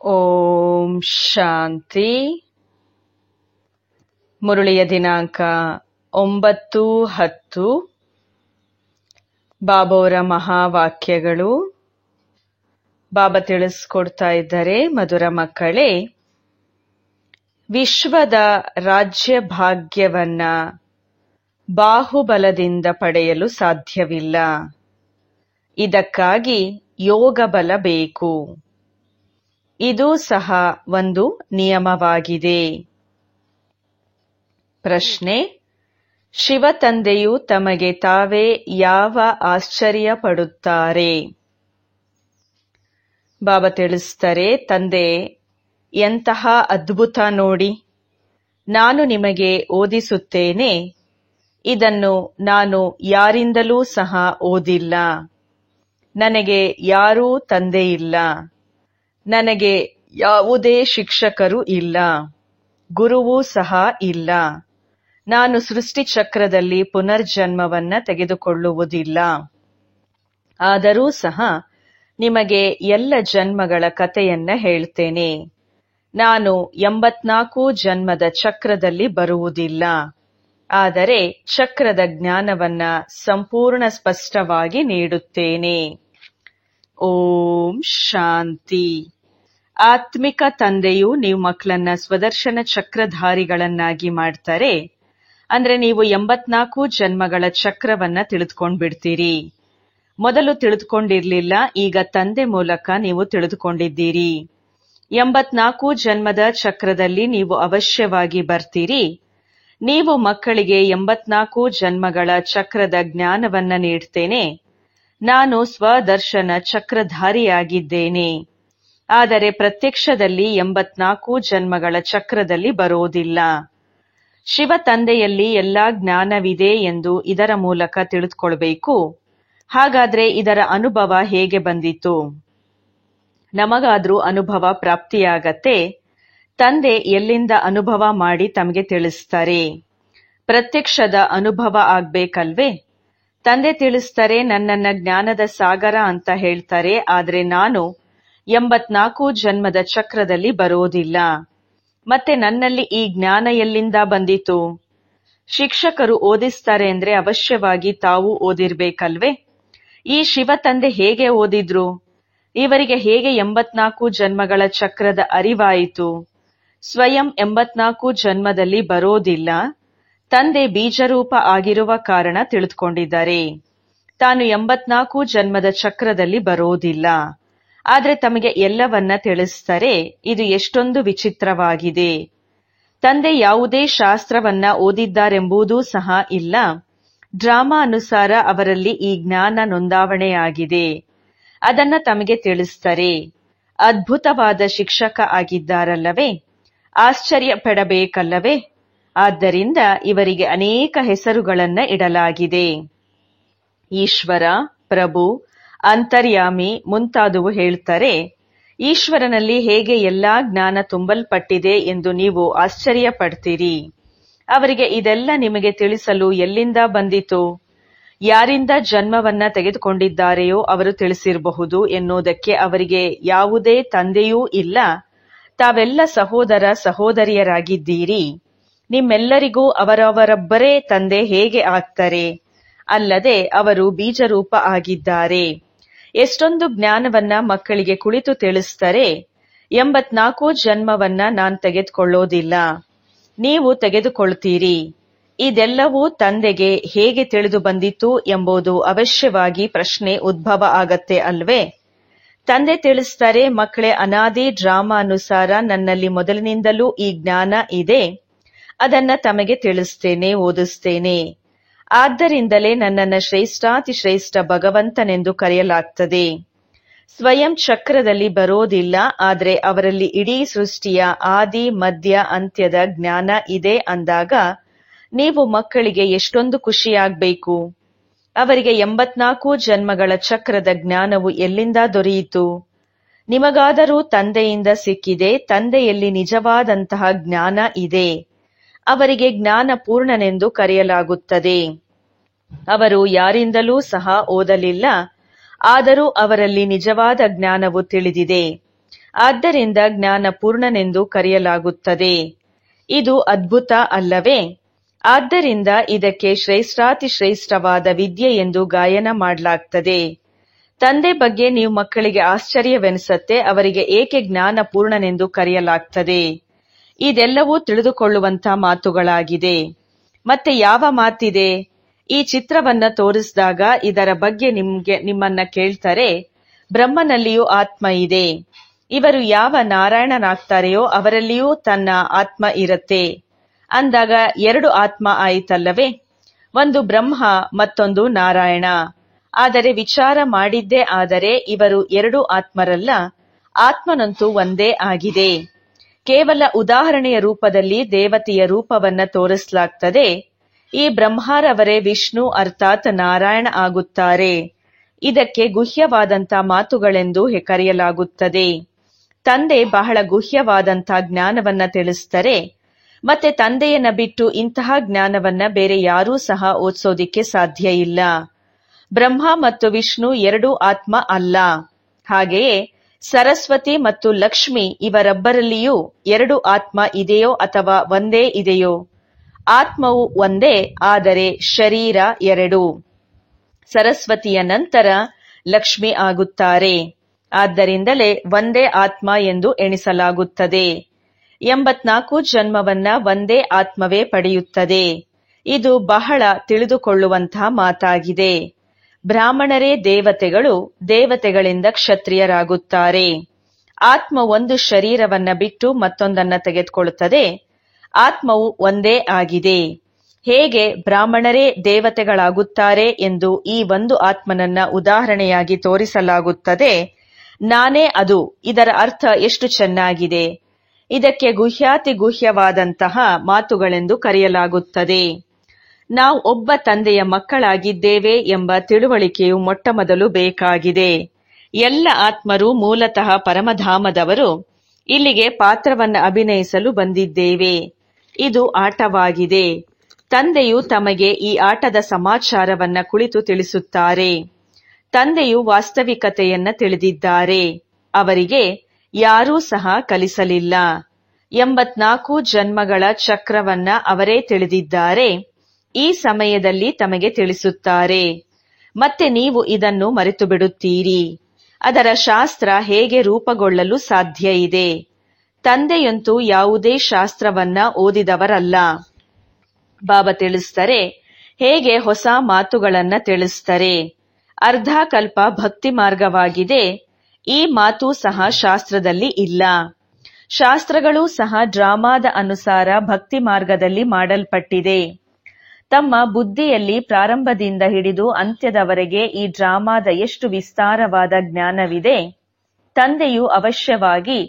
ಓಂ ಶಾಂತಿ. ಮುರಳಿಯ ದಿನಾಂಕ 9/10. ಬಾಬೋರ ಮಹಾವಾಕ್ಯಗಳು. ಬಾಬಾ ತಿಳಿಸ್ಕೊಡ್ತಾ ಇದ್ದಾರೆ, ಮಧುರ ಮಕ್ಕಳೇ, ವಿಶ್ವದ ರಾಜ್ಯ ಭಾಗ್ಯವನ್ನ ಬಾಹುಬಲದಿಂದ ಪಡೆಯಲು ಸಾಧ್ಯವಿಲ್ಲ. ಇದಕ್ಕಾಗಿ ಯೋಗ ಬಲ ಬೇಕು. ಇದು ಸಹ ಒಂದು ನಿಯಮವಾಗಿದೆ. ಪ್ರಶ್ನೆ: ಶಿವ ತಂದೆಯು ತಮಗೆ ತಾವೇ ಯಾವ ಆಶ್ಚರ್ಯ ಪಡುತ್ತಾರೆ? ಬಾಬಾ ತಿಳಿಸ್ತಾರೆ, ತಂದೆ, ಎಂತಹ ಅದ್ಭುತ ನೋಡಿ, ನಾನು ನಿಮಗೆ ಓದಿಸುತ್ತೇನೆ. ಇದನ್ನು ನಾನು ಯಾರಿಂದಲೂ ಸಹ ಓದಿಲ್ಲ. ನನಗೆ ಯಾರೂ ತಂದೆ ಇಲ್ಲ. ನನಗೆ ಯಾವುದೇ ಶಿಕ್ಷಕರು ಇಲ್ಲ, ಗುರುವೂ ಸಹ ಇಲ್ಲ. ನಾನು ಸೃಷ್ಟಿ ಚಕ್ರದಲ್ಲಿ ಪುನರ್ಜನ್ಮವನ್ನ ತೆಗೆದುಕೊಳ್ಳುವುದಿಲ್ಲ. ಆದರೂ ಸಹ ನಿಮಗೆ ಎಲ್ಲ ಜನ್ಮಗಳ ಕಥೆಯನ್ನ ಹೇಳ್ತೇನೆ. ನಾನು 84 ಜನ್ಮದ ಚಕ್ರದಲ್ಲಿ ಬರುವುದಿಲ್ಲ, ಆದರೆ ಚಕ್ರದ ಜ್ಞಾನವನ್ನ ಸಂಪೂರ್ಣ ಸ್ಪಷ್ಟವಾಗಿ ನೀಡುತ್ತೇನೆ. ಓಂ ಶಾಂತಿ. ಆತ್ಮಿಕ ತಂದೆಯು ನೀವು ಮಕ್ಕಳನ್ನ ಸ್ವದರ್ಶನ ಚಕ್ರಧಾರಿಗಳನ್ನಾಗಿ ಮಾಡ್ತಾರೆ. ಅಂದ್ರೆ ನೀವು 84 ಜನ್ಮಗಳ ಚಕ್ರವನ್ನ ತಿಳಿದುಕೊಂಡ್ಬಿಡ್ತೀರಿ. ಮೊದಲು ತಿಳಿದುಕೊಂಡಿರ್ಲಿಲ್ಲ, ಈಗ ತಂದೆ ಮೂಲಕ ನೀವು ತಿಳಿದುಕೊಂಡಿದ್ದೀರಿ. 84 ಜನ್ಮದ ಚಕ್ರದಲ್ಲಿ ನೀವು ಅವಶ್ಯವಾಗಿ ಬರ್ತೀರಿ. ನೀವು ಮಕ್ಕಳಿಗೆ 84 ಜನ್ಮಗಳ ಚಕ್ರದ ಜ್ಞಾನವನ್ನ ನೀಡ್ತೇನೆ. ನಾನು ಸ್ವದರ್ಶನ ಚಕ್ರಧಾರಿಯಾಗಿದ್ದೇನೆ. ಆದರೆ ಪ್ರತ್ಯಕ್ಷದಲ್ಲಿ 84 ಜನ್ಮಗಳ ಚಕ್ರದಲ್ಲಿ ಬರೋದಿಲ್ಲ. ಶಿವ ತಂದೆಯಲ್ಲಿ ಎಲ್ಲಾ ಜ್ಞಾನವಿದೆ ಎಂದು ಇದರ ಮೂಲಕ ತಿಳಿದುಕೊಳ್ಬೇಕು. ಹಾಗಾದ್ರೆ ಇದರ ಅನುಭವ ಹೇಗೆ ಬಂದಿತು? ನಮಗಾದ್ರೂ ಅನುಭವ ಪ್ರಾಪ್ತಿಯಾಗತ್ತೆ. ತಂದೆ ಎಲ್ಲಿಂದ ಅನುಭವ ಮಾಡಿ ತಮಗೆ ತಿಳಿಸ್ತಾರೆ. ಪ್ರತ್ಯಕ್ಷದ ಅನುಭವ ಆಗ್ಬೇಕಲ್ವೇ? ತಂದೆ ತಿಳಿಸ್ತಾರೆ, ನನ್ನನ್ನ ಜ್ಞಾನದ ಸಾಗರ ಅಂತ ಹೇಳ್ತಾರೆ. ಆದ್ರೆ ನಾನು 84 ಜನ್ಮದ ಚಕ್ರದಲ್ಲಿ ಬರೋದಿಲ್ಲ. ಮತ್ತೆ ನನ್ನಲ್ಲಿ ಈ ಜ್ಞಾನ ಎಲ್ಲಿಂದ ಬಂದಿತು? ಶಿಕ್ಷಕರು ಓದಿಸ್ತಾರೆ ಅಂದ್ರೆ ಅವಶ್ಯವಾಗಿ ತಾವು ಓದಿರ್ಬೇಕಲ್ವೇ? ಈ ಶಿವ ತಂದೆ ಹೇಗೆ ಓದಿದ್ರು? ಇವರಿಗೆ ಹೇಗೆ 84 ಜನ್ಮಗಳ ಚಕ್ರದ ಅರಿವಾಯಿತು? ಸ್ವಯಂ 84 ಜನ್ಮದಲ್ಲಿ ಬರೋದಿಲ್ಲ. ತಂದೆ ಬೀಜರೂಪ ಆಗಿರುವ ಕಾರಣ ತಿಳಿದುಕೊಂಡಿದ್ದಾರೆ. ತಾನು 84 ಜನ್ಮದ ಚಕ್ರದಲ್ಲಿ ಬರೋದಿಲ್ಲ. ಆದ್ರೆ ತಮಗೆ ಎಲ್ಲವನ್ನ ತಿಳಿಸ್ತಾರೆ. ಇದು ಎಷ್ಟೊಂದು ವಿಚಿತ್ರವಾಗಿದೆ. ತಂದೆ ಯಾವುದೇ ಶಾಸ್ತ್ರವನ್ನ ಓದಿದ್ದಾರೆಂಬುದೂ ಸಹ ಇಲ್ಲ. ಡ್ರಾಮಾ ಅನುಸಾರ ಅವರಲ್ಲಿ ಈ ಜ್ಞಾನ ನೋಂದಾವಣೆಯಾಗಿದೆ. ಅದನ್ನ ತಮಗೆ ತಿಳಿಸ್ತಾರೆ. ಅದ್ಭುತವಾದ ಶಿಕ್ಷಕ ಆಗಿದ್ದಾರಲ್ಲವೇ? ಆಶ್ಚರ್ಯ ಪಡಬೇಕಲ್ಲವೇ? ಆದ್ದರಿಂದ ಇವರಿಗೆ ಅನೇಕ ಹೆಸರುಗಳನ್ನ ಇಡಲಾಗಿದೆ. ಈಶ್ವರ, ಪ್ರಭು, ಅಂತರ್ಯಾಮಿ ಮುಂತಾದವು ಹೇಳ್ತಾರೆ. ಈಶ್ವರನಲ್ಲಿ ಹೇಗೆ ಎಲ್ಲಾ ಜ್ಞಾನ ತುಂಬಲ್ಪಟ್ಟಿದೆ ಎಂದು ನೀವು ಆಶ್ಚರ್ಯ ಪಡ್ತೀರಿ. ಅವರಿಗೆ ಇದೆಲ್ಲ ನಿಮಗೆ ತಿಳಿಸಲು ಎಲ್ಲಿಂದ ಬಂದಿತು? ಯಾರಿಂದ ಜನ್ಮವನ್ನ ತೆಗೆದುಕೊಂಡಿದ್ದಾರೆಯೋ ಅವರು ತಿಳಿಸಿರಬಹುದು ಎನ್ನುವುದಕ್ಕೆ ಅವರಿಗೆ ಯಾವುದೇ ತಂದೆಯೂ ಇಲ್ಲ. ತಾವೆಲ್ಲ ಸಹೋದರ ಸಹೋದರಿಯರಾಗಿದ್ದೀರಿ. ನಿಮ್ಮೆಲ್ಲರಿಗೂ ಅವರವರೊಬ್ಬರೇ ತಂದೆ ಹೇಗೆ ಆಗ್ತಾರೆ? ಅಲ್ಲದೆ ಅವರು ಬೀಜರೂಪ ಆಗಿದ್ದಾರೆ. ಎಷ್ಟೊಂದು ಜ್ಞಾನವನ್ನ ಮಕ್ಕಳಿಗೆ ಕುಳಿತು ತಿಳಿಸ್ತಾರೆ. 84 ಜನ್ಮವನ್ನ ನಾನ್ ತೆಗೆದುಕೊಳ್ಳೋದಿಲ್ಲ, ನೀವು ತೆಗೆದುಕೊಳ್ತೀರಿ. ಇದೆಲ್ಲವೂ ತಂದೆಗೆ ಹೇಗೆ ತಿಳಿದು ಬಂದಿತು ಎಂಬುದು ಅವಶ್ಯವಾಗಿ ಪ್ರಶ್ನೆ ಉದ್ಭವ ಆಗತ್ತೆ ಅಲ್ವೇ? ತಂದೆ ತಿಳಿಸ್ತಾರೆ, ಮಕ್ಕಳೇ, ಅನಾದಿ ಡ್ರಾಮಾ ಅನುಸಾರ ನನ್ನಲ್ಲಿ ಮೊದಲಿನಿಂದಲೂ ಈ ಜ್ಞಾನ ಇದೆ. ಅದನ್ನ ತಮಗೆ ತಿಳಿಸ್ತೇನೆ, ಓದಿಸ್ತೇನೆ. ಆದ್ದರಿಂದಲೇ ನನ್ನನ್ನ ಶ್ರೇಷ್ಠಾತಿ ಶ್ರೇಷ್ಠ ಭಗವಂತನೆಂದು ಕರೆಯಲಾಗ್ತದೆ. ಸ್ವಯಂ ಚಕ್ರದಲ್ಲಿ ಬರೋದಿಲ್ಲ, ಆದ್ರೆ ಅವರಲ್ಲಿ ಇಡೀ ಸೃಷ್ಟಿಯ ಆದಿ ಮಧ್ಯ ಅಂತ್ಯದ ಜ್ಞಾನ ಇದೆ ಅಂದಾಗ ನೀವು ಮಕ್ಕಳಿಗೆ ಎಷ್ಟೊಂದು ಖುಷಿಯಾಗಬೇಕು. ಅವರಿಗೆ 84 ಜನ್ಮಗಳ ಚಕ್ರದ ಜ್ಞಾನವು ಎಲ್ಲಿಂದ ದೊರೆಯಿತು? ನಿಮಗಾದರೂ ತಂದೆಯಿಂದ ಸಿಕ್ಕಿದೆ. ತಂದೆಯಲ್ಲಿ ನಿಜವಾದಂತಹ ಜ್ಞಾನ ಇದೆ. ಅವರಿಗೆ ಜ್ಞಾನ ಪೂರ್ಣನೆಂದು ಕರೆಯಲಾಗುತ್ತದೆ. ಅವರು ಯಾರಿಂದಲೂ ಸಹ ಓದಲಿಲ್ಲ. ಆದರೂ ಅವರಲ್ಲಿ ನಿಜವಾದ ಜ್ಞಾನವು ತಿಳಿದಿದೆ. ಆದ್ದರಿಂದ ಜ್ಞಾನಪೂರ್ಣನೆಂದು ಕರೆಯಲಾಗುತ್ತದೆ. ಇದು ಅದ್ಭುತ ಅಲ್ಲವೇ? ಆದ್ದರಿಂದ ಇದಕ್ಕೆ ಶ್ರೇಷ್ಠಾತಿಶ್ರೇಷ್ಠವಾದ ವಿದ್ಯೆ ಎಂದು ಗಾಯನ ಮಾಡಲಾಗ್ತದೆ. ತಂದೆ ಬಗ್ಗೆ ನೀವು ಮಕ್ಕಳಿಗೆ ಆಶ್ಚರ್ಯವೆನಿಸತ್ತೆ, ಅವರಿಗೆ ಏಕೆ ಜ್ಞಾನಪೂರ್ಣನೆಂದು ಕರೆಯಲಾಗ್ತದೆ? ಇದೆಲ್ಲವೂ ತಿಳಿದುಕೊಳ್ಳುವಂತ ಮಾತುಗಳಾಗಿದೆ. ಮತ್ತೆ ಯಾವ ಮಾತಿದೆ? ಈ ಚಿತ್ರವನ್ನ ತೋರಿಸಿದಾಗ ಇದರ ಬಗ್ಗೆ ನಿಮ್ಮನ್ನ ಕೇಳ್ತಾರೆ. ಬ್ರಹ್ಮನಲ್ಲಿಯೂ ಆತ್ಮ ಇದೆ. ಇವರು ಯಾವ ನಾರಾಯಣನಾಗ್ತಾರೆಯೋ ಅವರಲ್ಲಿಯೂ ತನ್ನ ಆತ್ಮ ಇರತ್ತೆ ಅಂದಾಗ 2 ಆತ್ಮ ಆಯಿತಲ್ಲವೇ? ಒಂದು ಬ್ರಹ್ಮ, ಮತ್ತೊಂದು ನಾರಾಯಣ. ಆದರೆ ವಿಚಾರ ಮಾಡಿದ್ದೇ ಆದರೆ ಇವರು 2 ಆತ್ಮರಲ್ಲ, ಆತ್ಮನಂತೂ ಒಂದೇ ಆಗಿದೆ. ಕೇವಲ ಉದಾಹರಣೆಯ ರೂಪದಲ್ಲಿ ದೇವತೆಯ ರೂಪವನ್ನ ತೋರಿಸಲಾಗ್ತದೆ. ಈ ಬ್ರಹ್ಮರವರೇ ವಿಷ್ಣು ಅರ್ಥಾತ್ ನಾರಾಯಣ ಆಗುತ್ತಾರೆ. ಇದಕ್ಕೆ ಗುಹ್ಯವಾದಂಥ ಮಾತುಗಳೆಂದು ಕರೆಯಲಾಗುತ್ತದೆ. ತಂದೆ ಬಹಳ ಗುಹ್ಯವಾದಂಥ ಜ್ಞಾನವನ್ನ ತಿಳಿಸ್ತಾರೆ. ಮತ್ತೆ ತಂದೆಯನ್ನ ಬಿಟ್ಟು ಇಂತಹ ಜ್ಞಾನವನ್ನ ಬೇರೆ ಯಾರೂ ಸಹ ಓದಿಸೋದಿಕ್ಕೆ ಸಾಧ್ಯ ಇಲ್ಲ. ಬ್ರಹ್ಮ ಮತ್ತು ವಿಷ್ಣು 2 ಆತ್ಮ ಅಲ್ಲ. ಹಾಗೆಯೇ ಸರಸ್ವತಿ ಮತ್ತು ಲಕ್ಷ್ಮಿ ಇವರಬ್ಬರಲ್ಲಿಯೂ 2 ಆತ್ಮ ಇದೆಯೋ ಅಥವಾ ಒಂದೇ ಇದೆಯೋ? ಆತ್ಮವು ಒಂದೇ, ಆದರೆ ಶರೀರ 2. ಸರಸ್ವತಿಯ ನಂತರ ಲಕ್ಷ್ಮಿ ಆಗುತ್ತಾರೆ. ಆದ್ದರಿಂದಲೇ ಒಂದೇ ಆತ್ಮ ಎಂದು ಎಣಿಸಲಾಗುತ್ತದೆ. 84 ಜನ್ಮವನ್ನ ಒಂದೇ ಆತ್ಮವೇ ಪಡೆಯುತ್ತದೆ. ಇದು ಬಹಳ ತಿಳಿದುಕೊಳ್ಳುವಂತಹ ಮಾತಾಗಿದೆ. ಬ್ರಾಹ್ಮಣರೇ ದೇವತೆಗಳು, ದೇವತೆಗಳಿಂದ ಕ್ಷತ್ರಿಯರಾಗುತ್ತಾರೆ. ಆತ್ಮ ಒಂದು ಶರೀರವನ್ನ ಬಿಟ್ಟು ಮತ್ತೊಂದನ್ನ ತೆಗೆದುಕೊಳ್ಳುತ್ತದೆ. ಆತ್ಮವು ಒಂದೇ ಆಗಿದೆ. ಹೇಗೆ ಬ್ರಾಹ್ಮಣರೇ ದೇವತೆಗಳಾಗುತ್ತಾರೆ ಎಂದು ಈ ಒಂದು ಆತ್ಮನನ್ನ ಉದಾಹರಣೆಯಾಗಿ ತೋರಿಸಲಾಗುತ್ತದೆ. ನಾನೇ ಅದು. ಇದರ ಅರ್ಥ ಎಷ್ಟು ಚೆನ್ನಾಗಿದೆ. ಇದಕ್ಕೆ ಗುಹ್ಯಾತಿ ಗುಹ್ಯವಾದಂತಹ ಮಾತುಗಳೆಂದು ಕರೆಯಲಾಗುತ್ತದೆ. ನಾವು ಒಬ್ಬ ತಂದೆಯ ಮಕ್ಕಳಾಗಿದ್ದೇವೆ ಎಂಬ ತಿಳುವಳಿಕೆಯು ಮೊಟ್ಟಮೊದಲು ಬೇಕಾಗಿದೆ. ಎಲ್ಲ ಆತ್ಮರು ಮೂಲತಃ ಪರಮಧಾಮದವರು. ಇಲ್ಲಿಗೆ ಪಾತ್ರವನ್ನ ಅಭಿನಯಿಸಲು ಬಂದಿದ್ದೇವೆ. ಇದು ಆಟವಾಗಿದೆ. ತಂದೆಯು ತಮಗೆ ಈ ಆಟದ ಸಮಾಚಾರವನ್ನ ಕುಳಿತು ತಿಳಿಸುತ್ತಾರೆ. ತಂದೆಯು ವಾಸ್ತವಿಕತೆಯನ್ನ ತಿಳಿದಿದ್ದಾರೆ. ಅವರಿಗೆ ಯಾರೂ ಸಹ ಕಲಿಸಲಿಲ್ಲ. 84 ಜನ್ಮಗಳ ಚಕ್ರವನ್ನ ಅವರೇ ತಿಳಿದಿದ್ದಾರೆ. ಈ ಸಮಯದಲ್ಲಿ ತಮಗೆ ತಿಳಿಸುತ್ತಾರೆ. ಮತ್ತೆ ನೀವು ಇದನ್ನು ಮರೆತು ಬಿಡುತ್ತೀರಿ. ಅದರ ಶಾಸ್ತ್ರ ಹೇಗೆ ರೂಪುಗೊಳ್ಳಲು ಸಾಧ್ಯ ಇದೆ? ತಂದೆಯಂತೂ ಯಾವುದೇ ಶಾಸ್ತ್ರವನ್ನ ಓದಿದವರಲ್ಲ. ಬಾಬಾ ತಿಳಿಸ್ತಾರೆ, ಹೇಗೆ ಹೊಸ ಮಾತುಗಳನ್ನ ತಿಳಿಸ್ತಾರೆ. ಅರ್ಧ ಕಲ್ಪ ಭಕ್ತಿ ಮಾರ್ಗವಾಗಿದೆ. ಈ ಮಾತು ಸಹ ಶಾಸ್ತ್ರದಲ್ಲಿ ಇಲ್ಲ. ಶಾಸ್ತ್ರಗಳೂ ಸಹ ಡ್ರಾಮಾದ ಅನುಸಾರ ಭಕ್ತಿ ಮಾರ್ಗದಲ್ಲಿ ಮಾಡಲ್ಪಟ್ಟಿದೆ. ತಮ್ಮ ಬುದ್ಧಿಯಲ್ಲಿ ಪ್ರಾರಂಭದಿಂದ ಹಿಡಿದು ಅಂತ್ಯದವರೆಗೆ ಈ ಡ್ರಾಮಾದ ಎಷ್ಟು ವಿಸ್ತಾರವಾದ ಜ್ಞಾನವಿದೆ. ತಂದೆಯು ಅವಶ್ಯವಾಗಿ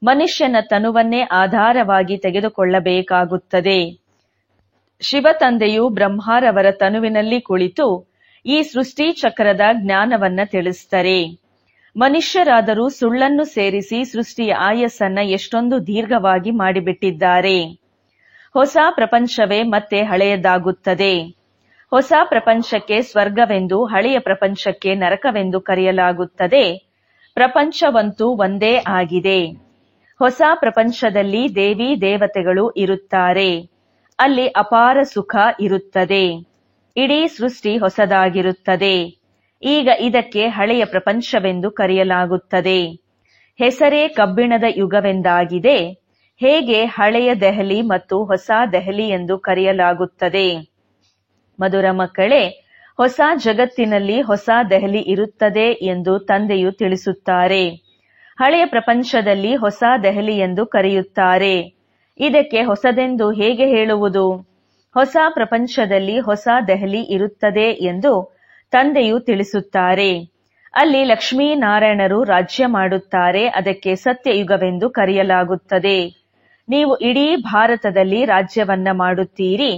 ಮನುಷ್ಯನ ತನುವನ್ನೇ ಆಧಾರವಾಗಿ ತೆಗೆದುಕೊಳ್ಳಬೇಕಾಗುತ್ತದೆ. ಶಿವತಂದೆಯು ಬ್ರಹ್ಮರವರ ತನುವಿನಲ್ಲಿ ಕುಳಿತು ಈ ಸೃಷ್ಟಿ ಚಕ್ರದ ಜ್ಞಾನವನ್ನ ತಿಳಿಸ್ತಾರೆ. ಮನುಷ್ಯರಾದರೂ ಸುಳ್ಳನ್ನು ಸೇರಿಸಿ ಸೃಷ್ಟಿಯ ಆಯಸ್ಸನ್ನ ಎಷ್ಟೊಂದು ದೀರ್ಘವಾಗಿ ಮಾಡಿಬಿಟ್ಟಿದ್ದಾರೆ. ಹೊಸ ಪ್ರಪಂಚವೇ ಮತ್ತೆ ಹಳೆಯದಾಗುತ್ತದೆ. ಹೊಸ ಪ್ರಪಂಚಕ್ಕೆ ಸ್ವರ್ಗವೆಂದು, ಹಳೆಯ ಪ್ರಪಂಚಕ್ಕೆ ನರಕವೆಂದು ಕರೆಯಲಾಗುತ್ತದೆ. ಪ್ರಪಂಚವಂತೂ ಒಂದೇ ಆಗಿದೆ. ಹೊಸ ಪ್ರಪಂಚದಲ್ಲಿ ದೇವಿ ದೇವತೆಗಳು ಇರುತ್ತಾರೆ. ಅಲ್ಲಿ ಅಪಾರ ಸುಖ ಇರುತ್ತದೆ. ಇಡೀ ಸೃಷ್ಟಿ ಹೊಸದಾಗಿರುತ್ತದೆ. ಈಗ ಇದಕ್ಕೆ ಹಳೆಯ ಪ್ರಪಂಚವೆಂದು ಕರೆಯಲಾಗುತ್ತದೆ. ಹೆಸರೇ ಕಬ್ಬಿಣದ ಯುಗವೆಂದಾಗಿದೆ. ಹೇಗೆ ಹಳೆಯ ದೆಹಲಿ ಮತ್ತು ಹೊಸ ದೆಹಲಿ ಎಂದು ಕರೆಯಲಾಗುತ್ತದೆ. ಮಧುರ ಮಕ್ಕಳೇ, ಹೊಸ ಜಗತ್ತಿನಲ್ಲಿ ಹೊಸ ದೆಹಲಿ ಇರುತ್ತದೆ ಎಂದು ತಂದೆಯು ತಿಳಿಸುತ್ತಾರೆ. ಹಳೆಯ ಪ್ರಪಂಚದಲ್ಲಿ ಹೊಸ ದೆಹಲಿ ಎಂದು ಕರೆಯುತ್ತಾರೆ. ಇದಕ್ಕೆ ಹೊಸದೆಂದು ಹೇಗೆ ಹೇಳುವುದು? ಹೊಸ ಪ್ರಪಂಚದಲ್ಲಿ ಹೊಸ ದೆಹಲಿ ಇರುತ್ತದೆ ಎಂದು ತಂದೆಯು ತಿಳಿಸುತ್ತಾರೆ. ಅಲ್ಲಿ ಲಕ್ಷ್ಮೀನಾರಾಯಣರು ರಾಜ್ಯ ಮಾಡುತ್ತಾರೆ. ಅದಕ್ಕೆ ಸತ್ಯಯುಗವೆಂದು ಕರೆಯಲಾಗುತ್ತದೆ. ನೀವು ಇಡೀ ಭಾರತದಲ್ಲಿ ರಾಜ್ಯವನ್ನ ಮಾಡುತ್ತೀರಿ.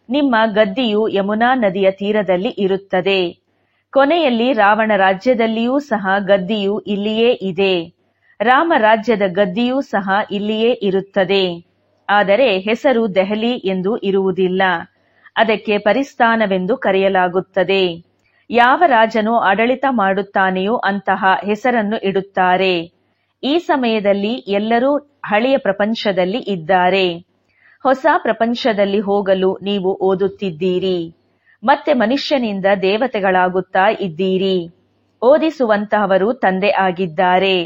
ನಿಮ್ಮ ಗದ್ದಿಯು ಯಮುನಾ ನದಿಯ ತೀರದಲ್ಲಿ ಇರುತ್ತದೆ. ಕೊನೆಯಲ್ಲಿ ರಾವಣ ರಾಜ್ಯದಲ್ಲಿಯೂ ಸಹ ಗದ್ದಿಯು ಇಲ್ಲಿಯೇ ಇದೆ. ರಾಮ ರಾಜ್ಯದ ಗದ್ದಿಯೂ ಸಹ ಇಲ್ಲಿಯೇ ಇರುತ್ತದೆ. ಆದರೆ ಹೆಸರು ದೆಹಲಿ ಎಂದು ಇರುವುದಿಲ್ಲ. ಅದಕ್ಕೆ ಪರಿಸ್ಥಾನವೆಂದು ಕರೆಯಲಾಗುತ್ತದೆ. ಯಾವ ರಾಜನು ಆಡಳಿತ ಮಾಡುತ್ತಾನೆಯೋ ಅಂತಹ ಹೆಸರನ್ನು ಇಡುತ್ತಾರೆ. ಈ ಸಮಯದಲ್ಲಿ ಎಲ್ಲರೂ ಹಳೆಯ ಪ್ರಪಂಚದಲ್ಲಿ ಇದ್ದಾರೆ. ಹೊಸ ಪ್ರಪಂಚದಲ್ಲಿ ಹೋಗಲು ನೀವು ಓದುತ್ತಿದ್ದೀರಿ. ಮತ್ತೆ ಮನುಷ್ಯನಿಂದ ದೇವತೆಗಳಾಗುತ್ತಾ ಇದ್ದೀರಿ. ಓದಿಸುವಂತಹವರು ತಂದೆ ಆಗಿದ್ದಾರೆ.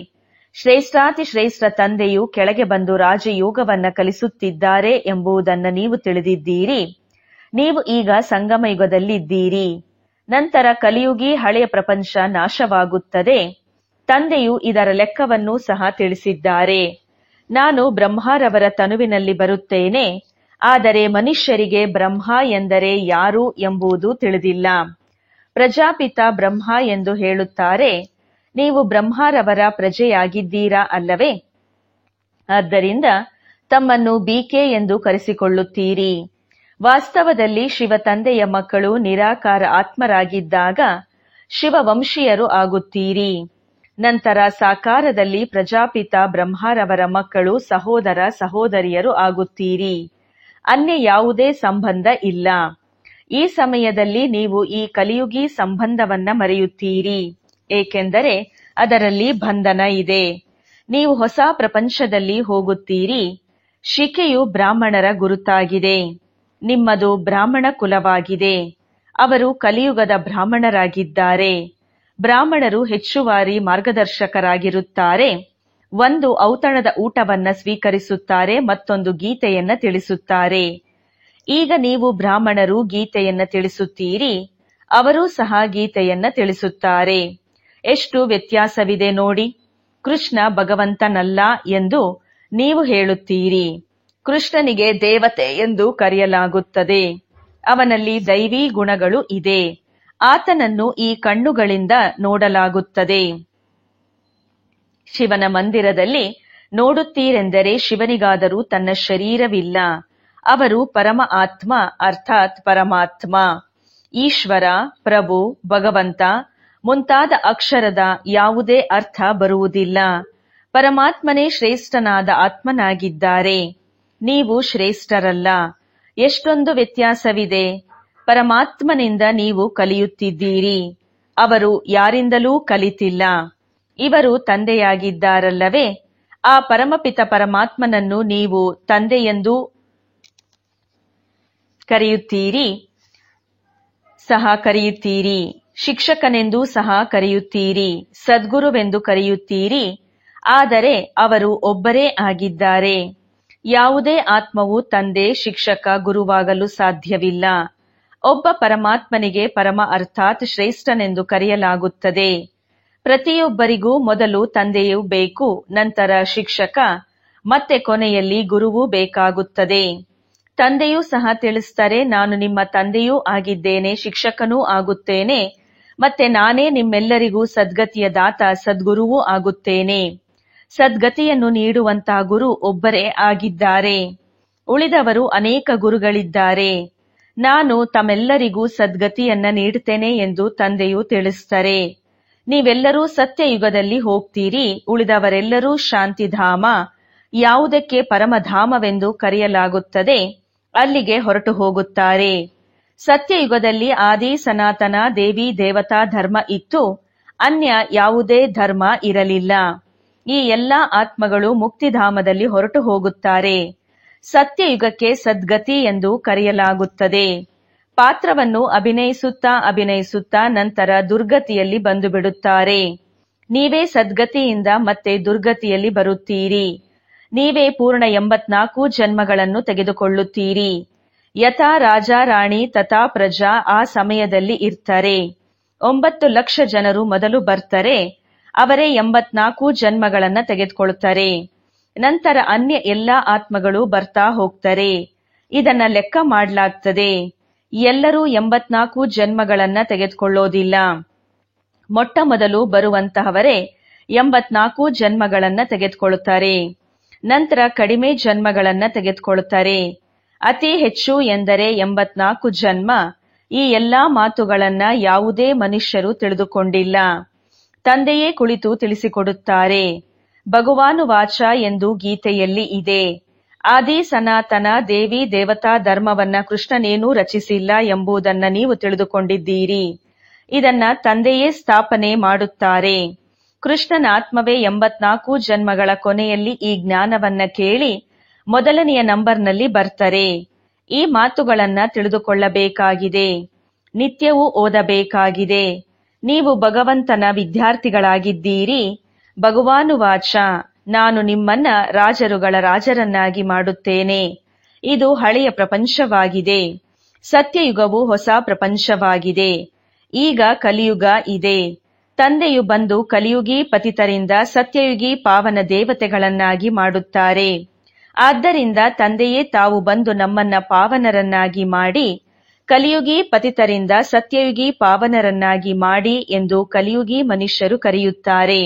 ಶ್ರೇಷ್ಠಾತಿ ಶ್ರೇಷ್ಠ ತಂದೆಯು ಕೆಳಗೆ ಬಂದು ರಾಜಯೋಗವನ್ನ ಕಲಿಸುತ್ತಿದ್ದಾರೆ ಎಂಬುದನ್ನು ನೀವು ತಿಳಿದಿದ್ದೀರಿ. ನೀವು ಈಗ ಸಂಗಮ ಯುಗದಲ್ಲಿದ್ದೀರಿ. ನಂತರ ಕಲಿಯುಗಿ ಹಳೆಯ ಪ್ರಪಂಚ ನಾಶವಾಗುತ್ತದೆ. ತಂದೆಯು ಇದರ ಲೆಕ್ಕವನ್ನು ಸಹ ತಿಳಿಸಿದ್ದಾರೆ. ನಾನು ಬ್ರಹ್ಮರವರ ತನುವಿನಲ್ಲಿ ಬರುತ್ತೇನೆ, ಆದರೆ ಮನುಷ್ಯರಿಗೆ ಬ್ರಹ್ಮ ಎಂದರೆ ಯಾರು ಎಂಬುದು ತಿಳಿದಿಲ್ಲ. ಪ್ರಜಾಪಿತ ಬ್ರಹ್ಮ ಎಂದು ಹೇಳುತ್ತಾರೆ. ನೀವು ಬ್ರಹ್ಮರವರ ಪ್ರಜೆಯಾಗಿದ್ದೀರಾ ಅಲ್ಲವೇ? ಆದ್ದರಿಂದ ತಮ್ಮನ್ನು ಬಿಕೆ ಎಂದು ಕರೆಸಿಕೊಳ್ಳುತ್ತೀರಿ. ವಾಸ್ತವದಲ್ಲಿ ಶಿವ ತಂದೆಯ ಮಕ್ಕಳು ನಿರಾಕಾರ ಆತ್ಮರಾಗಿದ್ದಾಗ ಶಿವವಂಶೀಯರು ಆಗುತ್ತೀರಿ. ನಂತರ ಸಾಕಾರದಲ್ಲಿ ಪ್ರಜಾಪಿತ ಬ್ರಹ್ಮರವರ ಮಕ್ಕಳು ಸಹೋದರ ಸಹೋದರಿಯರು ಆಗುತ್ತೀರಿ. ಅನ್ಯ ಯಾವುದೇ ಸಂಬಂಧ ಇಲ್ಲ. ಈ ಸಮಯದಲ್ಲಿ ನೀವು ಈ ಕಲಿಯುಗಿ ಸಂಬಂಧವನ್ನ ಮರೆಯುತ್ತೀರಿ, ಏಕೆಂದರೆ ಅದರಲ್ಲಿ ಬಂಧನ ಇದೆ. ನೀವು ಹೊಸ ಪ್ರಪಂಚದಲ್ಲಿ ಹೋಗುತ್ತೀರಿ. ಶಿಖೆಯು ಬ್ರಾಹ್ಮಣರ ಗುರುತಾಗಿದೆ. ನಿಮ್ಮದು ಬ್ರಾಹ್ಮಣ ಕುಲವಾಗಿದೆ. ಅವರು ಕಲಿಯುಗದ ಬ್ರಾಹ್ಮಣರಾಗಿದ್ದಾರೆ. ಬ್ರಾಹ್ಮಣರು ಹೆಚ್ಚುವರಿ ಮಾರ್ಗದರ್ಶಕರಾಗಿರುತ್ತಾರೆ. ಒಂದು ಔತಣದ ಊಟವನ್ನ ಸ್ವೀಕರಿಸುತ್ತಾರೆ, ಮತ್ತೊಂದು ಗೀತೆಯನ್ನ ತಿಳಿಸುತ್ತಾರೆ. ಈಗ ನೀವು ಬ್ರಾಹ್ಮಣರು ಗೀತೆಯನ್ನ ತಿಳಿಸುತ್ತೀರಿ, ಅವರೂ ಸಹ ಗೀತೆಯನ್ನ ತಿಳಿಸುತ್ತಾರೆ. ಎಷ್ಟು ವ್ಯತ್ಯಾಸವಿದೆ ನೋಡಿ. ಕೃಷ್ಣ ಭಗವಂತನಲ್ಲ ಎಂದು ನೀವು ಹೇಳುತ್ತೀರಿ. ಕೃಷ್ಣನಿಗೆ ದೇವತೆ ಎಂದು ಕರೆಯಲಾಗುತ್ತದೆ. ಅವನಲ್ಲಿ ದೈವೀ ಗುಣಗಳು ಇದೆ. ಆತನನ್ನು ಈ ಕಣ್ಣುಗಳಿಂದ ನೋಡಲಾಗುತ್ತದೆ. ಶಿವನ ಮಂದಿರದಲ್ಲಿ ನೋಡುತ್ತೀರೆಂದರೆ ಶಿವನಿಗಾದರೂ ತನ್ನ ಶರೀರವಿಲ್ಲ. ಅವರು ಪರಮ ಆತ್ಮ ಅರ್ಥಾತ್ ಪರಮಾತ್ಮ, ಈಶ್ವರ, ಪ್ರಭು, ಭಗವಂತ ಮುಂತಾದ ಅಕ್ಷರದ ಯಾವುದೇ ಅರ್ಥ ಬರುವುದಿಲ್ಲ. ಪರಮಾತ್ಮನೇ ಶ್ರೇಷ್ಠನಾದ ಆತ್ಮನಾಗಿದ್ದಾರೆ. ನೀವು ಶ್ರೇಷ್ಠರಲ್ಲ. ಎಷ್ಟೊಂದು ವ್ಯತ್ಯಾಸವಿದೆ. ಪರಮಾತ್ಮನಿಂದ ನೀವು ಕಲಿಯುತ್ತಿದ್ದೀರಿ. ಅವರು ಯಾರಿಂದಲೂ ಕಲಿತಿಲ್ಲ. ಇವರು ತಂದೆಯಾಗಿದ್ದಾರಲ್ಲವೇ? ಆ ಪರಮಪಿತ ಪರಮಾತ್ಮನನ್ನು ನೀವು ತಂದೆಯೆಂದು ಕರೆಯುತ್ತೀರಿ, ಶಿಕ್ಷಕನೆಂದೂ ಸಹ ಕರೆಯುತ್ತೀರಿ, ಸದ್ಗುರುವೆಂದು ಕರೆಯುತ್ತೀರಿ. ಆದರೆ ಅವರು ಒಬ್ಬರೇ ಆಗಿದ್ದಾರೆ. ಯಾವುದೇ ಆತ್ಮವು ತಂದೆ, ಶಿಕ್ಷಕ, ಗುರುವಾಗಲು ಸಾಧ್ಯವಿಲ್ಲ. ಒಬ್ಬ ಪರಮಾತ್ಮನಿಗೆ ಪರಮ ಅರ್ಥಾತ್ ಶ್ರೇಷ್ಠನೆಂದು ಕರೆಯಲಾಗುತ್ತದೆ. ಪ್ರತಿಯೊಬ್ಬರಿಗೂ ಮೊದಲು ತಂದೆಯೂ ಬೇಕು, ನಂತರ ಶಿಕ್ಷಕ, ಮತ್ತೆ ಕೊನೆಯಲ್ಲಿ ಗುರುವೂ ಬೇಕಾಗುತ್ತದೆ. ತಂದೆಯೂ ಸಹ ತಿಳಿಸ್ತಾರೆ, ನಾನು ನಿಮ್ಮ ತಂದೆಯೂ ಆಗಿದ್ದೇನೆ, ಶಿಕ್ಷಕನೂ ಆಗುತ್ತೇನೆ, ಮತ್ತೆ ನಾನೇ ನಿಮ್ಮೆಲ್ಲರಿಗೂ ಸದ್ಗತಿಯ ದಾತ, ಸದ್ಗುರುವೂ ಆಗುತ್ತೇನೆ. ಸದ್ಗತಿಯನ್ನು ನೀಡುವಂತಹ ಗುರು ಒಬ್ಬರೇ ಆಗಿದ್ದಾರೆ. ಉಳಿದವರು ಅನೇಕ ಗುರುಗಳಿದ್ದಾರೆ. ನಾನು ತಮ್ಮೆಲ್ಲರಿಗೂ ಸದ್ಗತಿಯನ್ನ ನೀಡುತ್ತೇನೆ ಎಂದು ತಂದೆಯು ತಿಳಿಸ್ತಾರೆ. ನೀವೆಲ್ಲರೂ ಸತ್ಯಯುಗದಲ್ಲಿ ಹೋಗ್ತೀರಿ. ಉಳಿದವರೆಲ್ಲರೂ ಶಾಂತಿಧಾಮ, ಯಾವುದಕ್ಕೆ ಪರಮಧಾಮವೆಂದು ಕರೆಯಲಾಗುತ್ತದೆ, ಅಲ್ಲಿಗೆ ಹೊರಟು ಹೋಗುತ್ತಾರೆ. ಸತ್ಯಯುಗದಲ್ಲಿ ಆದಿ ಸನಾತನ ದೇವಿ ದೇವತಾ ಧರ್ಮ ಇತ್ತು. ಅನ್ಯ ಯಾವುದೇ ಧರ್ಮ ಇರಲಿಲ್ಲ. ಈ ಎಲ್ಲಾ ಆತ್ಮಗಳು ಮುಕ್ತಿಧಾಮದಲ್ಲಿ ಹೊರಟು ಹೋಗುತ್ತಾರೆ. ಸತ್ಯಯುಗಕ್ಕೆ ಸದ್ಗತಿ ಎಂದು ಕರೆಯಲಾಗುತ್ತದೆ. ಪಾತ್ರವನ್ನು ಅಭಿನಯಿಸುತ್ತಾ ನಂತರ ದುರ್ಗತಿಯಲ್ಲಿ ಬಂದು ಬಿಡುತ್ತಾರೆ. ನೀವೇ ಸದ್ಗತಿಯಿಂದ ಮತ್ತೆ ದುರ್ಗತಿಯಲ್ಲಿ ಬರುತ್ತೀರಿ. ನೀವೇ ಪೂರ್ಣ 84 ಜನ್ಮಗಳನ್ನು ತೆಗೆದುಕೊಳ್ಳುತ್ತೀರಿ. ಯಥಾ ರಾಜ ರಾಣಿ ತಥಾ ಪ್ರಜಾ ಆ ಸಮಯದಲ್ಲಿ ಇರ್ತಾರೆ. 9 ಲಕ್ಷ ಜನರು ಮೊದಲು ಬರ್ತಾರೆ. ಅವರೇ 84 ಜನ್ಮಗಳನ್ನ ತೆಗೆದುಕೊಳ್ತಾರೆ. ನಂತರ ಅನ್ಯ ಎಲ್ಲಾ ಆತ್ಮಗಳು ಬರ್ತಾ ಹೋಗ್ತಾರೆ. ಇದನ್ನ ಲೆಕ್ಕ ಮಾಡಲಾಗ್ತದೆ. ಎಲ್ಲರೂ 84 ಜನ್ಮಗಳನ್ನ ತೆಗೆದುಕೊಳ್ಳೋದಿಲ್ಲ. ಮೊಟ್ಟ ಮೊದಲು ಬರುವಂತಹವರೇ 84 ಜನ್ಮಗಳನ್ನ ತೆಗೆದುಕೊಳ್ಳುತ್ತಾರೆ. ನಂತರ ಕಡಿಮೆ ಜನ್ಮಗಳನ್ನ ತೆಗೆದುಕೊಳ್ಳುತ್ತಾರೆ. ಅತಿ ಹೆಚ್ಚು ಎಂದರೆ 84 ಜನ್ಮ. ಈ ಎಲ್ಲಾ ಮಾತುಗಳನ್ನ ಯಾವುದೇ ಮನುಷ್ಯರು ತಿಳಿದುಕೊಂಡಿಲ್ಲ. ತಂದೆಯೇ ಕುಳಿತು ತಿಳಿಸಿಕೊಡುತ್ತಾರೆ. ಭಗವಾನುವಾಚ ಎಂದು ಗೀತೆಯಲ್ಲಿ ಇದೆ. ಆದಿ ಸನಾತನ ದೇವಿ ದೇವತಾ ಧರ್ಮವನ್ನ ಕೃಷ್ಣನೇನೂ ರಚಿಸಿಲ್ಲ ಎಂಬುದನ್ನ ನೀವು ತಿಳಿದುಕೊಂಡಿದ್ದೀರಿ. ಇದನ್ನ ತಂದೆಯೇ ಸ್ಥಾಪನೆ ಮಾಡುತ್ತಾರೆ. ಕೃಷ್ಣನ ಆತ್ಮವೇ 84 ಜನ್ಮಗಳ ಕೊನೆಯಲ್ಲಿ ಈ ಜ್ಞಾನವನ್ನ ಕೇಳಿ ಮೊದಲನೆಯ ನಂಬರ್ನಲ್ಲಿ ಬರ್ತಾರೆ. ಈ ಮಾತುಗಳನ್ನ ತಿಳಿದುಕೊಳ್ಳಬೇಕಾಗಿದೆ, ನಿತ್ಯವೂ ಓದಬೇಕಾಗಿದೆ. ನೀವು ಭಗವಂತನ ವಿದ್ಯಾರ್ಥಿಗಳಾಗಿದ್ದೀರಿ. ಭಗವಾನುವಾಚ, ನಾನು ನಿಮ್ಮನ್ನ ರಾಜರುಗಳ ರಾಜರನ್ನಾಗಿ ಮಾಡುತ್ತೇನೆ. ಇದು ಹಳೆಯ ಪ್ರಪಂಚವಾಗಿದೆ. ಸತ್ಯಯುಗವು ಹೊಸ ಪ್ರಪಂಚವಾಗಿದೆ. ಈಗ ಕಲಿಯುಗ ಇದೆ. ತಂದೆಯು ಬಂದು ಕಲಿಯುಗಿ ಪತಿತರಿಂದ ಸತ್ಯಯುಗಿ ಪಾವನ ದೇವತೆಗಳನ್ನಾಗಿ ಮಾಡುತ್ತಾರೆ. ಆದ್ದರಿಂದ ತಂದೆಯೇ ತಾವು ಬಂದು ನಮ್ಮನ್ನ ಪಾವನರನ್ನಾಗಿ ಮಾಡಿ ಕಲಿಯುಗಿ ಪತಿತರಿಂದ ಸತ್ಯಯುಗಿ ಪಾವನರನ್ನಾಗಿ ಮಾಡಿ ಎಂದು ಕಲಿಯುಗಿ ಮನುಷ್ಯರು ಕರೆಯುತ್ತಾರೆ.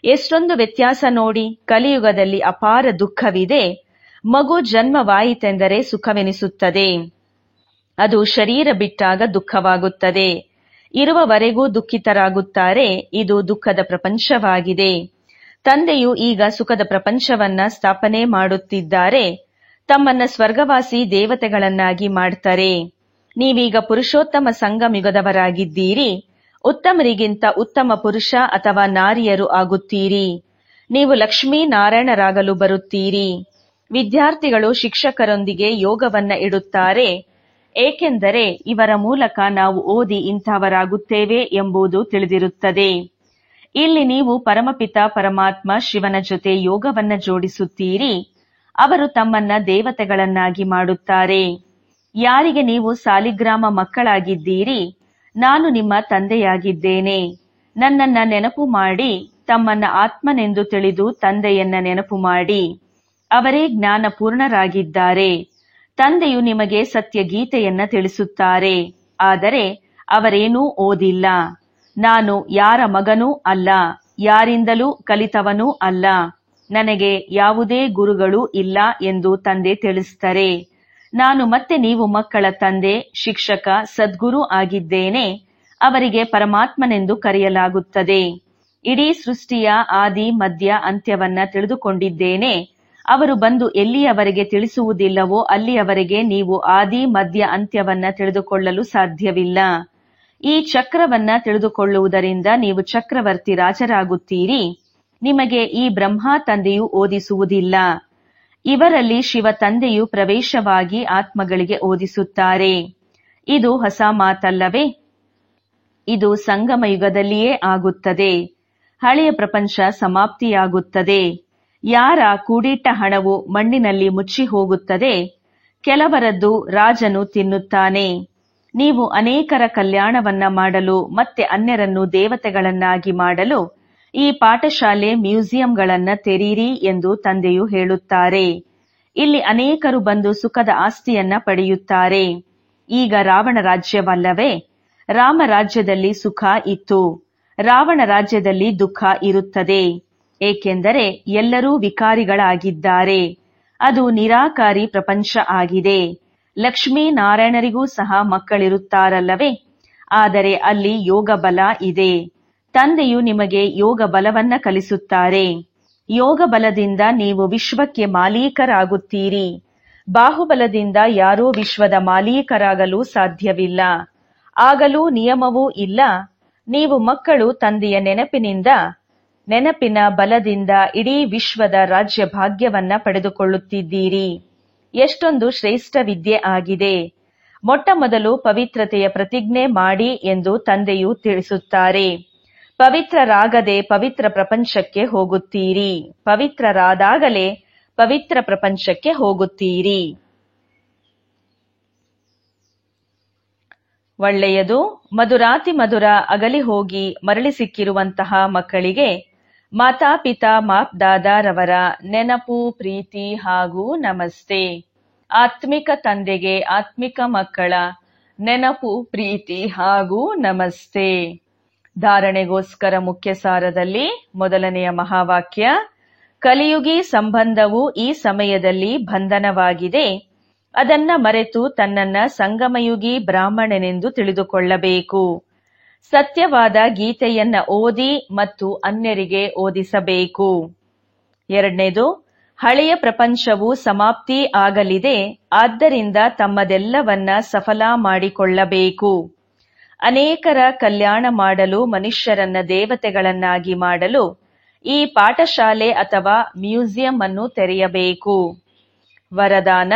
ಎಷ್ಟೊಂದು ವ್ಯತ್ಯಾಸ ನೋಡಿ. ಕಲಿಯುಗದಲ್ಲಿ ಅಪಾರ ದುಃಖವಿದೆ. ಮಗು ಜನ್ಮವಾಯಿತೆಂದರೆ ಸುಖವೆನಿಸುತ್ತದೆ. ಅದು ಶರೀರ ಬಿಟ್ಟಾಗ ದುಃಖವಾಗುತ್ತದೆ. ಇರುವವರೆಗೂ ದುಃಖಿತರಾಗುತ್ತಾರೆ. ಇದು ದುಃಖದ ಪ್ರಪಂಚವಾಗಿದೆ. ತಂದೆಯು ಈಗ ಸುಖದ ಪ್ರಪಂಚವನ್ನ ಸ್ಥಾಪನೆ ಮಾಡುತ್ತಿದ್ದಾರೆ. ತಮ್ಮನ್ನ ಸ್ವರ್ಗವಾಸಿ ದೇವತೆಗಳನ್ನಾಗಿ ಮಾಡ್ತಾರೆ. ನೀವೀಗ ಪುರುಷೋತ್ತಮ ಸಂಗಮಯುಗದವರಾಗಿದ್ದೀರಿ. ಉತ್ತಮರಿಗಿಂತ ಉತ್ತಮ ಪುರುಷ ಅಥವಾ ನಾರಿಯರು ಆಗುತ್ತೀರಿ. ನೀವು ಲಕ್ಷ್ಮೀ ನಾರಾಯಣರಾಗಲು ಬರುತ್ತೀರಿ. ವಿದ್ಯಾರ್ಥಿಗಳು ಶಿಕ್ಷಕರೊಂದಿಗೆ ಯೋಗವನ್ನ ಇಡುತ್ತಾರೆ. ಏಕೆಂದರೆ ಇವರ ಮೂಲಕ ನಾವು ಓದಿ ಇಂಥವರಾಗುತ್ತೇವೆ ಎಂಬುದು ತಿಳಿದಿರುತ್ತದೆ. ಇಲ್ಲಿ ನೀವು ಪರಮಪಿತ ಪರಮಾತ್ಮ ಶಿವನ ಜೊತೆ ಯೋಗವನ್ನ ಜೋಡಿಸುತ್ತೀರಿ. ಅವರು ತಮ್ಮನ್ನ ದೇವತೆಗಳನ್ನಾಗಿ ಮಾಡುತ್ತಾರೆ. ಯಾರಿಗೆ ನೀವು ಸಾಲಿಗ್ರಾಮ ಮಕ್ಕಳಾಗಿದ್ದೀರಿ, ನಾನು ನಿಮ್ಮ ತಂದೆಯಾಗಿದ್ದೇನೆ. ನನ್ನನ್ನ ನೆನಪು ಮಾಡಿ ತಮ್ಮನ್ನ ಆತ್ಮನೆಂದು ತಿಳಿದು ತಂದೆಯನ್ನ ನೆನಪು ಮಾಡಿ. ಅವರೇ ಜ್ಞಾನ ಪೂರ್ಣರಾಗಿದ್ದಾರೆ. ತಂದೆಯು ನಿಮಗೆ ಸತ್ಯ ಗೀತೆಯನ್ನ ತಿಳಿಸುತ್ತಾರೆ. ಆದರೆ ಅವರೇನೂ ಓದಿಲ್ಲ. ನಾನು ಯಾರ ಮಗನೂ ಅಲ್ಲ, ಯಾರಿಂದಲೂ ಕಲಿತವನೂ ಅಲ್ಲ, ನನಗೆ ಯಾವುದೇ ಗುರುಗಳು ಇಲ್ಲ ಎಂದು ತಂದೆ ತಿಳಿಸ್ತಾರೆ. ನಾನು ಮತ್ತೆ ನೀವು ಮಕ್ಕಳ ತಂದೆ, ಶಿಕ್ಷಕ, ಸದ್ಗುರು ಆಗಿದ್ದೇನೆ. ಅವರಿಗೆ ಪರಮಾತ್ಮನೆಂದು ಕರೆಯಲಾಗುತ್ತದೆ. ಇಡೀ ಸೃಷ್ಟಿಯ ಆದಿ ಮಧ್ಯ ಅಂತ್ಯವನ್ನ ತಿಳಿದುಕೊಂಡಿದ್ದೇನೆ. ಅವರು ಬಂದು ಎಲ್ಲಿಯವರೆಗೆ ತಿಳಿಸುವುದಿಲ್ಲವೋ ಅಲ್ಲಿಯವರೆಗೆ ನೀವು ಆದಿ ಮಧ್ಯ ಅಂತ್ಯವನ್ನ ತಿಳಿದುಕೊಳ್ಳಲು ಸಾಧ್ಯವಿಲ್ಲ. ಈ ಚಕ್ರವನ್ನ ತಿಳಿದುಕೊಳ್ಳುವುದರಿಂದ ನೀವು ಚಕ್ರವರ್ತಿ ರಾಜರಾಗುತ್ತೀರಿ. ನಿಮಗೆ ಈ ಬ್ರಹ್ಮ ತಂದೆಯು ಓದಿಸುವುದಿಲ್ಲ. ಇವರಲ್ಲಿ ಶಿವ ತಂದೆಯು ಪ್ರವೇಶವಾಗಿ ಆತ್ಮಗಳಿಗೆ ಓದಿಸುತ್ತಾರೆ. ಇದು ಹೊಸ ಮಾತಲ್ಲವೇ? ಇದು ಸಂಗಮ ಯುಗದಲ್ಲಿಯೇ ಆಗುತ್ತದೆ. ಹಳೆಯ ಪ್ರಪಂಚ ಸಮಾಪ್ತಿಯಾಗುತ್ತದೆ. ಯಾರ ಕೂಡಿಟ್ಟ ಹಣವು ಮಣ್ಣಿನಲ್ಲಿ ಮುಚ್ಚಿ ಹೋಗುತ್ತದೆ. ಕೆಲವರದ್ದು ರಾಜನು ತಿನ್ನುತ್ತಾನೆ. ನೀವು ಅನೇಕರ ಕಲ್ಯಾಣವನ್ನ ಮಾಡಲು ಮತ್ತೆ ಅನ್ಯರನ್ನು ದೇವತೆಗಳನ್ನಾಗಿ ಮಾಡಲು ಈ ಪಾಠಶಾಲೆ ಮ್ಯೂಸಿಯಂಗಳನ್ನ ತೆರೀರಿ ಎಂದು ತಂದೆಯು ಹೇಳುತ್ತಾರೆ. ಇಲ್ಲಿ ಅನೇಕರು ಬಂದು ಸುಖದ ಆಸ್ತಿಯನ್ನ ಪಡೆಯುತ್ತಾರೆ. ಈಗ ರಾವಣ ರಾಜ್ಯವಲ್ಲವೇ? ರಾಮ ರಾಜ್ಯದಲ್ಲಿ ಸುಖ ಇತ್ತು. ರಾವಣ ರಾಜ್ಯದಲ್ಲಿ ದುಃಖ ಇರುತ್ತದೆ. ಏಕೆಂದರೆ ಎಲ್ಲರೂ ವಿಕಾರಿಗಳಾಗಿದ್ದಾರೆ. ಅದು ನಿರಾಕಾರಿ ಪ್ರಪಂಚ ಆಗಿದೆ. ಲಕ್ಷ್ಮೀ ನಾರಾಯಣರಿಗೂ ಸಹ ಮಕ್ಕಳಿರುತ್ತಾರಲ್ಲವೇ? ಆದರೆ ಅಲ್ಲಿ ಯೋಗ ಬಲ ಇದೆ. ತಂದೆಯು ನಿಮಗೆ ಯೋಗ ಬಲವನ್ನ ಕಲಿಸುತ್ತಾರೆ. ಯೋಗ ಬಲದಿಂದ ನೀವು ವಿಶ್ವಕ್ಕೆ ಮಾಲೀಕರಾಗುತ್ತೀರಿ. ಬಾಹುಬಲದಿಂದ ಯಾರೂ ವಿಶ್ವದ ಮಾಲೀಕರಾಗಲು ಸಾಧ್ಯವಿಲ್ಲ. ಆಗಲೂ ನಿಯಮವೂ ಇಲ್ಲ. ನೀವು ಮಕ್ಕಳು ತಂದೆಯ ನೆನಪಿನ ಬಲದಿಂದ ಇಡೀ ವಿಶ್ವದ ರಾಜ್ಯ ಭಾಗ್ಯವನ್ನ ಪಡೆದುಕೊಳ್ಳುತ್ತಿದ್ದೀರಿ. ಎಷ್ಟೊಂದು ಶ್ರೇಷ್ಠ ವಿದ್ಯೆ ಆಗಿದೆ. ಮೊಟ್ಟ ಮೊದಲು ಪವಿತ್ರತೆಯ ಪ್ರತಿಜ್ಞೆ ಮಾಡಿ ಎಂದು ತಂದೆಯು ತಿಳಿಸುತ್ತಾರೆ. ಪವಿತ್ರರಾಗದೆ ಪವಿತ್ರ ಪ್ರಪಂಚಕ್ಕೆ ಹೋಗುತ್ತೀರಿ. ಪವಿತ್ರರಾದಾಗಲೇ ಪವಿತ್ರ ಪ್ರಪಂಚಕ್ಕೆ ಹೋಗುತ್ತೀರಿ. ಒಳ್ಳೆಯದು. ಮಧುರಾತಿ ಮಧುರ ಅಗಲಿ ಹೋಗಿ ಮರಳಿ ಸಿಕ್ಕಿರುವಂತಹ ಮಕ್ಕಳಿಗೆ ಮಾತಾಪಿತಾ ಮಾಪ್ದಾದಾರವರ ನೆನಪು, ಪ್ರೀತಿ ಹಾಗೂ ನಮಸ್ತೆ. ಆತ್ಮಿಕ ತಂದೆಗೆ ಆತ್ಮಿಕ ಮಕ್ಕಳ ನೆನಪು, ಪ್ರೀತಿ ಹಾಗೂ ನಮಸ್ತೆ. ಧಾರಣೆಗೋಸ್ಕರ ಮುಖ್ಯ ಸಾರದಲ್ಲಿ ಮೊದಲನೆಯ ಮಹಾವಾಕ್ಯ: ಕಲಿಯುಗಿ ಸಂಬಂಧವು ಈ ಸಮಯದಲ್ಲಿ ಬಂಧನವಾಗಿದೆ. ಅದನ್ನ ಮರೆತು ತನ್ನನ್ನ ಸಂಗಮಯುಗಿ ಬ್ರಾಹ್ಮಣನೆಂದು ತಿಳಿದುಕೊಳ್ಳಬೇಕು. ಸತ್ಯವಾದ ಗೀತೆಯನ್ನ ಓದಿ ಮತ್ತು ಅನ್ಯರಿಗೆ ಓದಿಸಬೇಕು. ಎರಡನೇದು, ಹಳೆಯ ಪ್ರಪಂಚವು ಸಮಾಪ್ತಿ ಆಗಲಿದೆ. ಆದ್ದರಿಂದ ತಮ್ಮದೆಲ್ಲವನ್ನ ಸಫಲ ಮಾಡಿಕೊಳ್ಳಬೇಕು. ಅನೇಕರ ಕಲ್ಯಾಣ ಮಾಡಲು, ಮನುಷ್ಯರನ್ನ ದೇವತೆಗಳನ್ನಾಗಿ ಮಾಡಲು ಈ ಪಾಠಶಾಲೆ ಅಥವಾ ಮ್ಯೂಸಿಯಂ ಅನ್ನು ತೆರೆಯಬೇಕು. ವರದಾನ: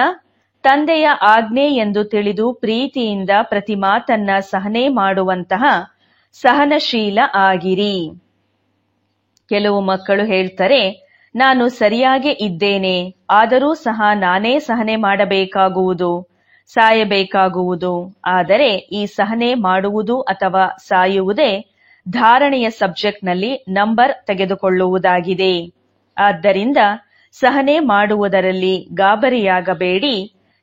ತಂದೆಯ ಆಜ್ಞೆ ಎಂದು ತಿಳಿದು ಪ್ರೀತಿಯಿಂದ ಪ್ರತಿ ಮಾತನ್ನ ಸಹನೆ ಮಾಡುವಂತಹ ಸಹನಶೀಲ ಆಗಿರಿ. ಕೆಲವು ಮಕ್ಕಳು ಹೇಳ್ತಾರೆ, ನಾನು ಸರಿಯಾಗಿ ಇದ್ದೇನೆ, ಆದರೂ ಸಹ ನಾನೇ ಸಹನೆ ಮಾಡಬೇಕಾಗುವುದು, ಸಾಯಬೇಕಾಗುವುದು. ಆದರೆ ಈ ಸಹನೆ ಮಾಡುವುದು ಅಥವಾ ಸಾಯುವುದೇ ಧಾರಣೆಯ ಸಬ್ಜೆಕ್ಟ್ನಲ್ಲಿ ನಂಬರ್ ತೆಗೆದುಕೊಳ್ಳುವುದಾಗಿದೆ. ಆದ್ದರಿಂದ ಸಹನೆ ಮಾಡುವುದರಲ್ಲಿ ಗಾಬರಿಯಾಗಬೇಡಿ.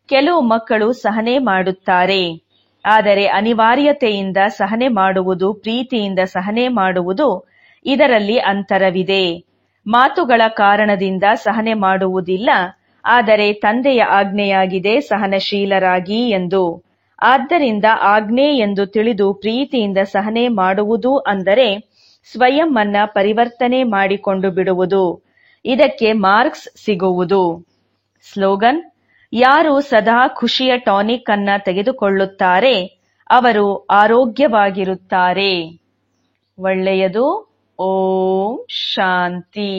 ಕೆಲವು ಮಕ್ಕಳು ಸಹನೆ ಮಾಡುತ್ತಾರೆ, ಆದರೆ ಅನಿವಾರ್ಯತೆಯಿಂದ ಸಹನೆ ಮಾಡುವುದು, ಪ್ರೀತಿಯಿಂದ ಸಹನೆ ಮಾಡುವುದು, ಇದರಲ್ಲಿ ಅಂತರವಿದೆ. ಮಾತುಗಳ ಕಾರಣದಿಂದ ಸಹನೆ ಮಾಡುವುದಿಲ್ಲ, ಆದರೆ ತಂದೆಯ ಆಜ್ಞೆಯಾಗಿದೆ ಸಹನಶೀಲರಾಗಿ ಎಂದು. ಆದ್ದರಿಂದ ಆಜ್ಞೆ ಎಂದು ತಿಳಿದು ಪ್ರೀತಿಯಿಂದ ಸಹನೆ ಮಾಡುವುದು ಅಂದರೆ ಸ್ವಯಂ ಅನ್ನ ಪರಿವರ್ತನೆ ಮಾಡಿಕೊಂಡು ಬಿಡುವುದು. ಇದಕ್ಕೆ ಮಾರ್ಕ್ಸ್ ಸಿಗುವುದು. ಸ್ಲೋಗನ್: ಯಾರು ಸದಾ ಖುಷಿಯ ಟಾನಿಕ್ ಅನ್ನ ತೆಗೆದುಕೊಳ್ಳುತ್ತಾರೆ ಅವರು ಆರೋಗ್ಯವಾಗಿರುತ್ತಾರೆ. ಒಳ್ಳೆಯದು. ಓಂ ಶಾಂತಿ.